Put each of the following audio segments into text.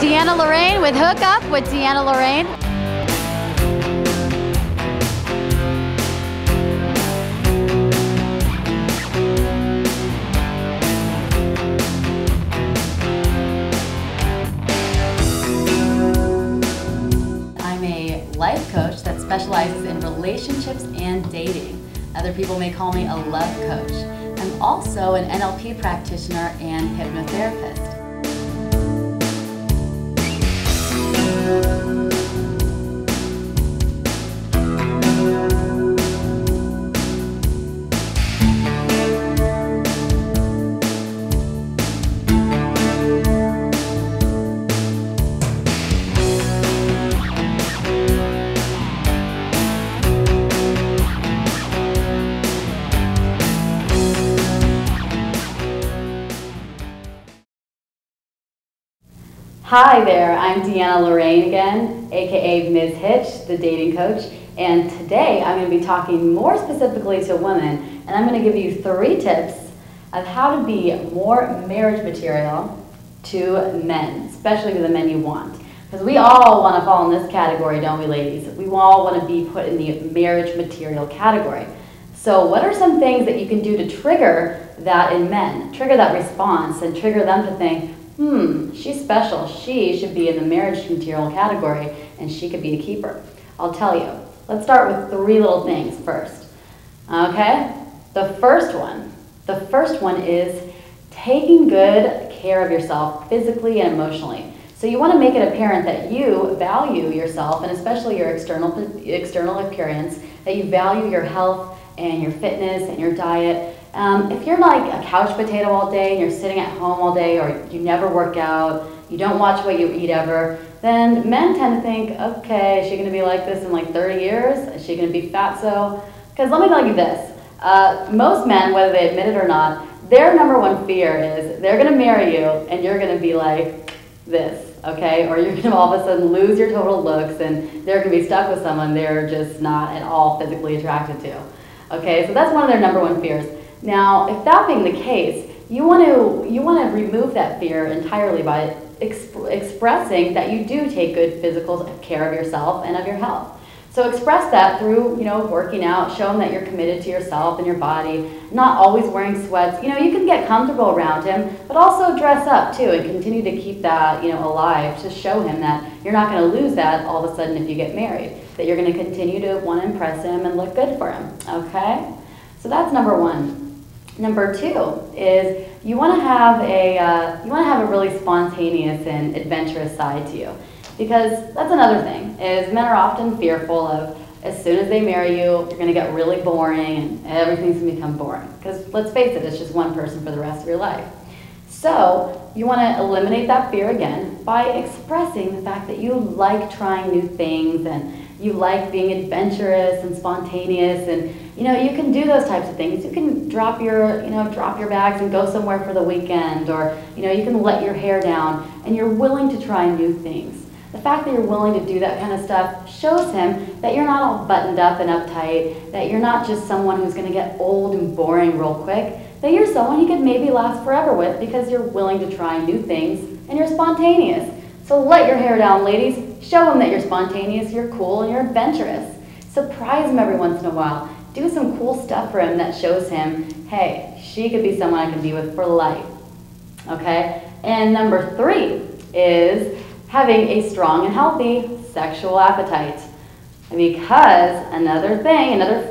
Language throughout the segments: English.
DeAnna Lorraine with Hook Up with DeAnna Lorraine. I'm a life coach that specializes in relationships and dating. Other people may call me a love coach. I'm also an NLP practitioner and hypnotherapist. Hi there, I'm DeAnna Lorraine again, aka Ms. Hitch, the dating coach, and today I'm going to be talking more specifically to women, and I'm going to give you 3 tips of how to be more marriage material to men, especially to the men you want. Because we all want to fall in this category, don't we, ladies? We all want to be put in the marriage material category. So what are some things that you can do to trigger that in men, trigger that response, and trigger them to think, she's special, she should be in the marriage material category, and she could be a keeper. I'll tell you. Let's start with 3 little things first. Okay? The first one is taking good care of yourself physically and emotionally. So you want to make it apparent that you value yourself, and especially your external appearance, that you value your health and your fitness and your diet. If you're like a couch potato all day and you're sitting at home all day, or you never work out, you don't watch what you eat ever, then men tend to think, okay, is she going to be like this in like 30 years? Is she going to be fatso? Because let me tell you this, most men, whether they admit it or not, their number one fear is they're going to marry you and you're going to be like this, okay? Or you're going to all of a sudden lose your total looks and they're going to be stuck with someone they're just not at all physically attracted to. Okay, so that's one of their number one fears. Now, if that being the case, you want to remove that fear entirely by expressing that you do take good physical care of yourself and of your health. So express that through, working out, show him that you're committed to yourself and your body, not always wearing sweats. You can get comfortable around him, but also dress up too and continue to keep that, alive to show him that you're not going to lose that all of a sudden if you get married, that you're going to continue to want to impress him and look good for him, okay? So that's number 1. Number 2 is you want to have a really spontaneous and adventurous side to you, because that's another thing is men are often fearful of as soon as they marry you, you're going to get really boring and everything's going to become boring. Because let's face it, it's just one person for the rest of your life. So you want to eliminate that fear again by expressing the fact that you like trying new things and you like being adventurous and spontaneous, and you can do those types of things. You can drop your bags and go somewhere for the weekend, or you can let your hair down, and you're willing to try new things. The fact that you're willing to do that kind of stuff shows him that you're not all buttoned up and uptight, that you're not just someone who's going to get old and boring real quick, that you're someone he could maybe last forever with because you're willing to try new things and you're spontaneous. So let your hair down, ladies. Show him that you're spontaneous, you're cool, and you're adventurous. Surprise him every once in a while. Do some cool stuff for him that shows him, hey, she could be someone I can be with for life. Okay? And number 3 is having a strong and healthy sexual appetite. Because another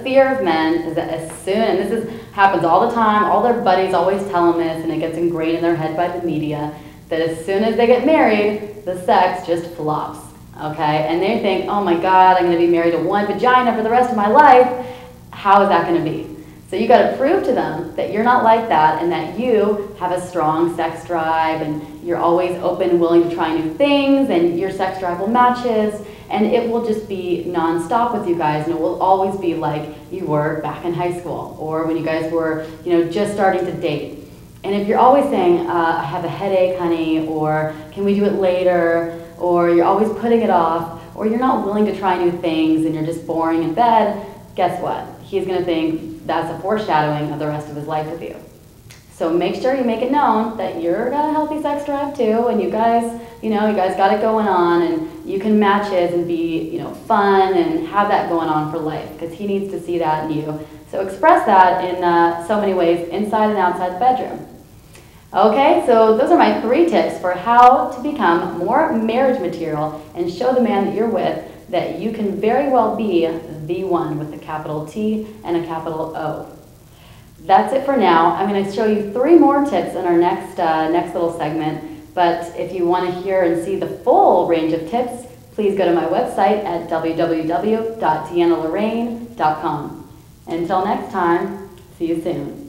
fear of men is that as soon, and happens all the time, all their buddies always tell them this, and it gets ingrained in their head by the media, that as soon as they get married, the sex just flops, okay? And they think, oh my God, I'm going to be married to one vagina for the rest of my life. How is that going to be? So you got to prove to them that you're not like that and that you have a strong sex drive and you're always open and willing to try new things and your sex drive will match his, and it will just be non-stop with you guys, and it will always be like you were back in high school or when you guys were, just starting to date. And if you're always saying, I have a headache, honey, or can we do it later, or you're always putting it off, or you're not willing to try new things and you're just boring in bed, guess what? He's going to think that's a foreshadowing of the rest of his life with you. So make sure you make it known that you're got a healthy sex drive too, and you guys got it going on, and you can match his and be, fun and have that going on for life, because he needs to see that in you. So express that in so many ways, inside and outside the bedroom. Okay, so those are my 3 tips for how to become more marriage material and show the man that you're with that you can very well be the one with a capital T and a capital O. That's it for now. I'm going to show you 3 more tips in our next little segment. But if you want to hear and see the full range of tips, please go to my website at www.DeAnnaLorraine.com. Until next time, see you soon.